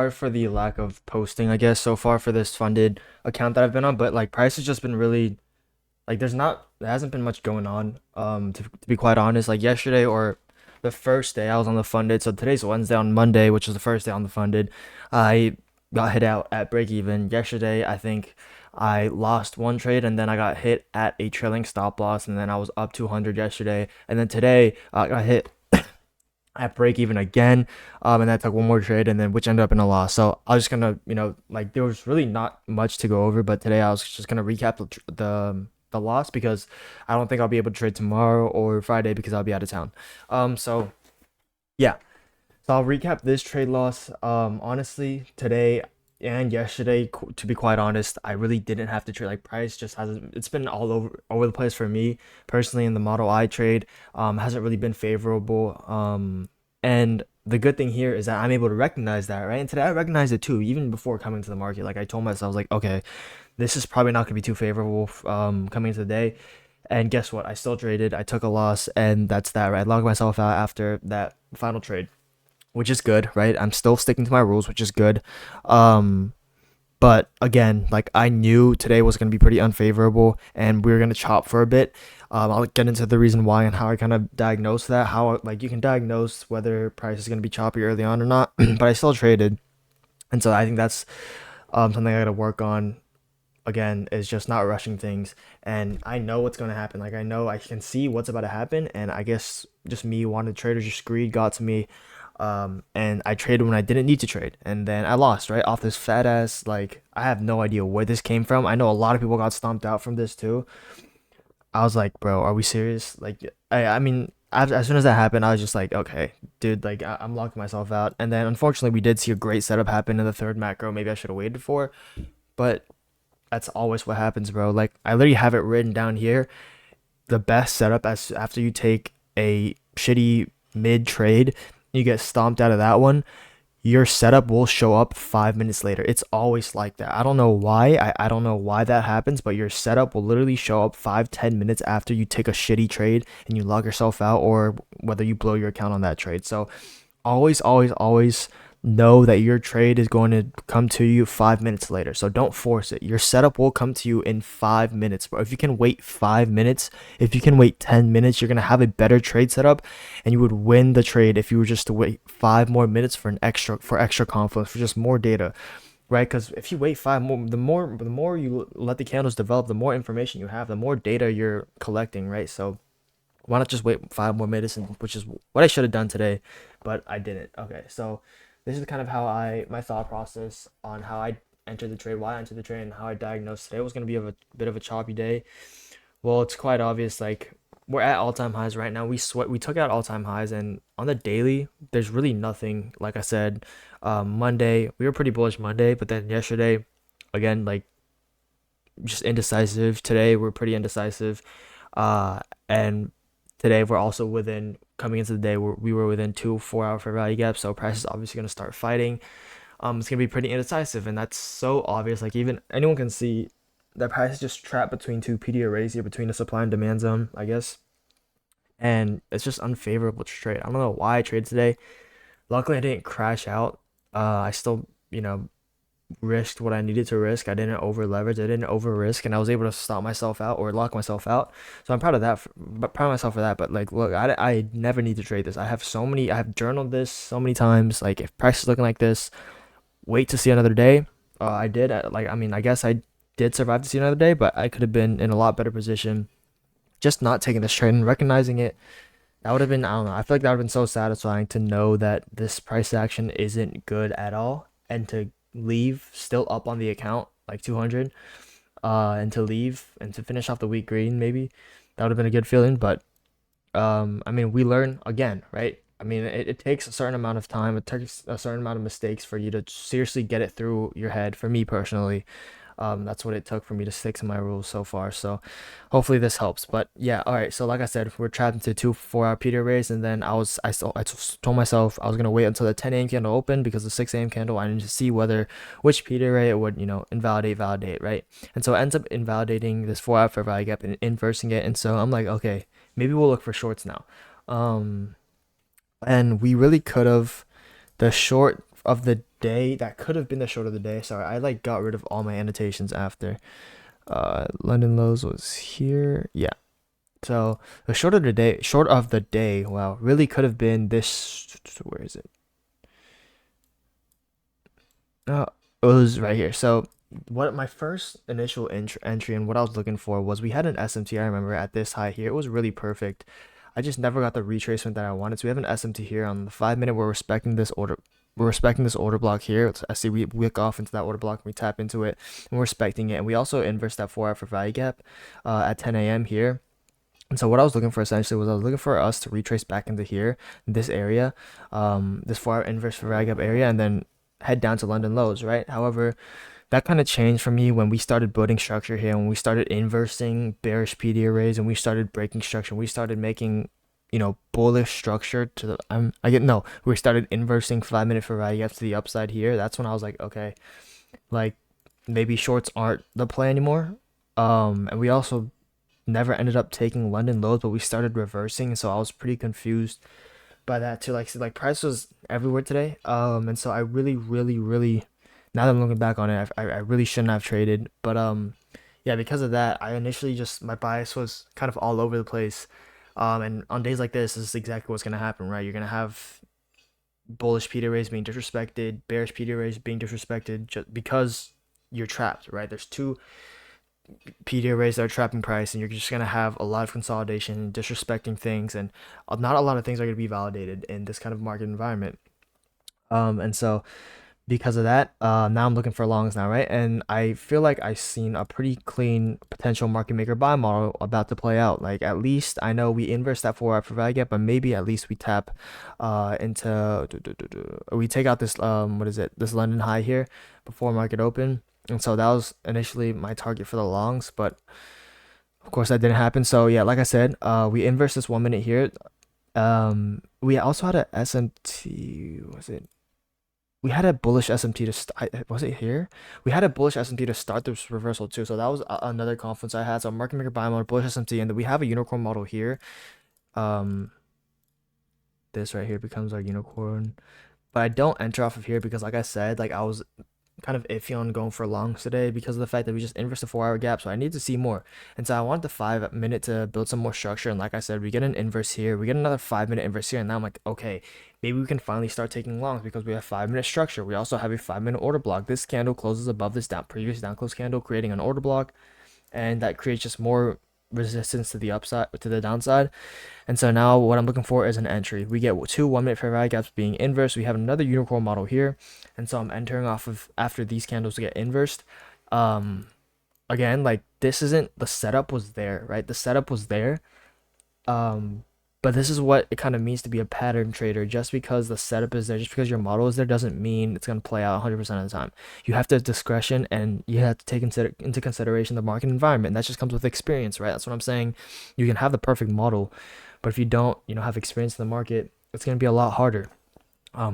Sorry for the lack of posting, I guess, so far for this funded account that I've been on, but like price has just been really like there hasn't been much going on. To be quite honest, like yesterday or the first day I was on the funded, so today's Wednesday. On Monday, which was the first day on the funded, I got hit out at break even. Yesterday, I think I lost one trade and then I got hit at a trailing stop loss, and then I was up 200 yesterday, and then today I got hit at break even again, and I took one more trade, and then which ended up in a loss. So I was just gonna, like there was really not much to go over, but today I was just gonna recap the loss because I don't think I'll be able to trade tomorrow or Friday because I'll be out of town. So yeah, so I'll recap this trade loss. Honestly, today and yesterday, to be quite honest, I really didn't have to trade. Like price just hasn't. It's been all over the place for me personally in the model I trade. Hasn't really been favorable. And the good thing here is that I'm able to recognize that, right? And today I recognized it too, even before coming to the market. Like I told myself, I was like, okay, this is probably not gonna be too favorable. Coming into the day. And guess what? I still traded. I took a loss, and that's that, right? I logged myself out after that final trade, which is good, right? I'm still sticking to my rules, which is good. Um, but again, like I knew today was going to be pretty unfavorable and we were going to chop for a bit. I'll get into the reason why and how I kind of diagnosed that. How like you can diagnose whether price is going to be choppy early on or not, but I still traded. And so I think that's something I got to work on again is just not rushing things. And I know what's going to happen. Like I know I can see what's about to happen. And I guess just me wanting to trade or just greed got to me, and I traded when I didn't need to trade, and then I lost right off this fat ass. Like I have no idea where this came from. I know a lot of people got stomped out from this too. I was like, bro, are we serious? Like, I mean, as soon as that happened, I was just like, okay, dude, like I'm locking myself out. And then unfortunately, we did see a great setup happen in the third macro. Maybe I should have waited for, but that's always what happens, bro. Like I literally have it written down here. The best setup as after you take a shitty mid trade, you get stomped out of that one, your setup will show up 5 minutes later. It's always like that. I don't know why. I don't know why that happens, but your setup will literally show up 5-10 minutes after you take a shitty trade and you log yourself out, or whether you blow your account on that trade. So always, always, always know that your trade is going to come to you 5 minutes later. So don't force it. Your setup will come to you in 5 minutes. But if you can wait 5 minutes, if you can wait 10 minutes, you're going to have a better trade setup and you would win the trade if you were just to wait 5 more minutes for extra confidence, for just more data. Right, because if you wait five more, the more you let the candles develop, the more information you have, the more data you're collecting, right? So why not just wait 5 more minutes, which is what I should have done today, but I didn't. Okay, so this is kind of how my thought process on how I entered the trade, why I entered the trade, and how I diagnosed today was going to be of a bit of a choppy day. Well, it's quite obvious. Like we're at all-time highs right now. We took out all-time highs, and on the daily, there's really nothing. Like I said, Monday we were pretty bullish Monday, but then yesterday, again, like just indecisive. Today we're pretty indecisive, and today we're also within coming into the day we were within 2 4 hour fair value gaps. So price is obviously going to start fighting. It's going to be pretty indecisive, and that's so obvious. Like even anyone can see that price is just trapped between two PD arrays here, between the supply and demand zone, I guess. And it's just unfavorable to trade. I don't know why I traded today. Luckily I didn't crash out. I still, risked what I needed to risk. I didn't over leverage. I didn't over risk, and I was able to stop myself out or lock myself out. So I'm proud of that. But proud of myself for that. But like, look, I never need to trade this. I have so many. I have journaled this so many times. Like, if price is looking like this, wait to see another day. I did. Like, I mean, I guess I did survive to see another day, but I could have been in a lot better position. Just not taking this trade and recognizing it. That would have been. I don't know. I feel like that would have been so satisfying to know that this price action isn't good at all, and to leave still up on the account like 200, and to leave and to finish off the week green, maybe that would have been a good feeling. But I mean, we learn again, right? I mean, it takes a certain amount of time, it takes a certain amount of mistakes for you to seriously get it through your head. For me personally, that's what it took for me to stick to my rules so far. So hopefully this helps. But yeah, all right. So like I said, we're trapped into 2 4 hour Peter arrays, and then I told myself I was gonna wait until the 10 a.m. candle opened, because the 6 a.m. candle I needed to see whether which Peter array it would validate, right? And so it ends up invalidating this 4 hour fair value gap and inversing it. And so I'm like, okay, maybe we'll look for shorts now. And we really could have. The short of the day. That could have been the short of the day. Sorry, I like got rid of all my annotations after. London lows was here. Yeah. So the short of the day, wow, really could have been this. Where is it? Uh, it was right here. So what my first initial entry and what I was looking for was we had an SMT. I remember at this high here. It was really perfect. I just never got the retracement that I wanted. So we have an SMT here on the 5 minute. We're respecting this order. We're respecting this order block here. I see we wick off into that order block and we tap into it and we're respecting it. And we also inverse that 4 hour for value gap at 10 a.m. here. And so what I was looking for essentially was I was looking for us to retrace back into here, this area, this 4 hour inverse for value gap area, and then head down to London lows, right? However, that kind of changed for me when we started building structure here, when we started inversing bearish PD arrays, and we started breaking structure. We started making, bullish structure to the. We started inversing 5 minute for value up to the upside here. That's when I was like, okay, like maybe shorts aren't the play anymore. And we also never ended up taking London lows, but we started reversing, so I was pretty confused by that too. Like price was everywhere today. And so I really, really, really, now that I'm looking back on it, I really shouldn't have traded. But yeah, because of that, I initially just my bias was kind of all over the place. And on days like this is exactly what's gonna happen, right? You're gonna have bullish P arrays being disrespected, bearish P arrays being disrespected, just because you're trapped, right? There's two PD arrays that are trapping price, and you're just gonna have a lot of consolidation and disrespecting things, and not a lot of things are gonna be validated in this kind of market environment. And so because of that, now I'm looking for longs now, right? And I feel like I've seen a pretty clean potential market maker buy model about to play out. Like at least I know we inverse that 4 hour for value gap, but maybe at least we tap into we take out this what is it? This London high here before market open. And so that was initially my target for the longs, but of course that didn't happen. So yeah, like I said, we inverse this 1 minute here. We also had a SMT. Was it? We had a bullish SMT to was it here? We had a bullish SMT to start this reversal too. So that was another confluence I had. So market maker buy model, bullish SMT, and then we have a unicorn model here. Um, this right here becomes our unicorn, but I don't enter off of here because, like I said, like I was kind of iffy on going for longs today because of the fact that we just inversed a 4 hour gap. So I need to see more. And so I wanted the 5 minute to build some more structure. And like I said, we get an inverse here. We get another 5 minute inverse here. And now I'm like, okay, maybe we can finally start taking longs because we have 5 minute structure. We also have a 5 minute order block. This candle closes above this previous down close candle, creating an order block. And that creates just more resistance to the upside, to the downside. And so now what I'm looking for is an entry. We get 2 1 minute fair value gaps being inverse. We have another unicorn model here. And so I'm entering off of after these candles get inversed. Again, like this isn't the setup was there, right? The setup was there. But this is what it kind of means to be a pattern trader. Just because the setup is there, just because your model is there, doesn't mean it's going to play out 100% of the time. You have to have discretion, and you have to take into consideration the market environment. And that just comes with experience, right? That's what I'm saying. You can have the perfect model, but if you don't, have experience in the market, it's going to be a lot harder.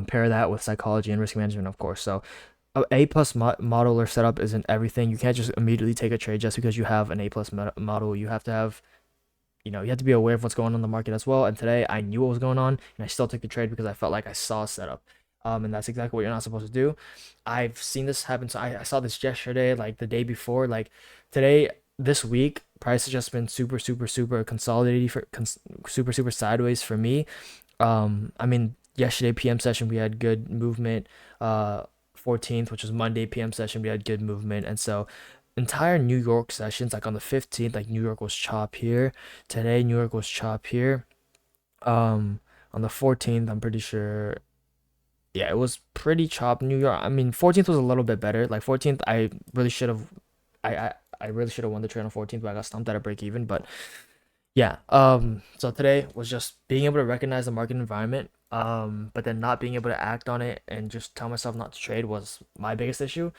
Pair that with psychology and risk management, of course. So A plus model or setup isn't everything. You can't just immediately take a trade just because you have an A plus model. You have to have you have to be aware of what's going on in the market as well. And today I knew what was going on, and I still took the trade because I felt like I saw a setup. And that's exactly what you're not supposed to do. I've seen this happen. So I saw this yesterday, like the day before, like today, this week, price has just been super, super, super consolidated super, super sideways for me. I mean, yesterday PM session we had good movement. 14th, which was Monday PM session, we had good movement, and so entire New York sessions, like on the 15th, like New York was chop here. Today, New York was chop here. On the 14th, I'm pretty sure. Yeah, it was pretty chop New York. I mean, 14th was a little bit better. Like 14th, I really should have, I really should have won the trade on 14th, but I got stumped at a break even. But yeah, so today was just being able to recognize the market environment, but then not being able to act on it and just tell myself not to trade was my biggest issue.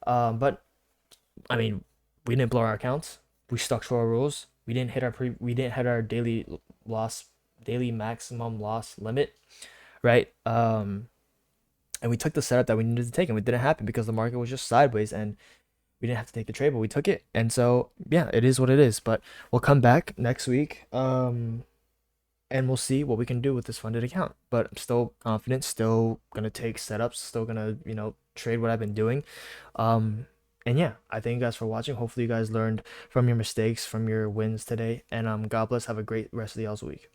But I mean, we didn't blow our accounts. We stuck to our rules. We didn't hit our daily maximum loss limit, right? And we took the setup that we needed to take, and it didn't happen because the market was just sideways, and we didn't have to take the trade, but we took it. And so yeah, it is what it is. But we'll come back next week. and we'll see what we can do with this funded account. But I'm still confident, still gonna take setups, still gonna, trade what I've been doing. Um, and yeah, I thank you guys for watching. Hopefully you guys learned from your mistakes, from your wins today. And God bless. Have a great rest of the y'all's week.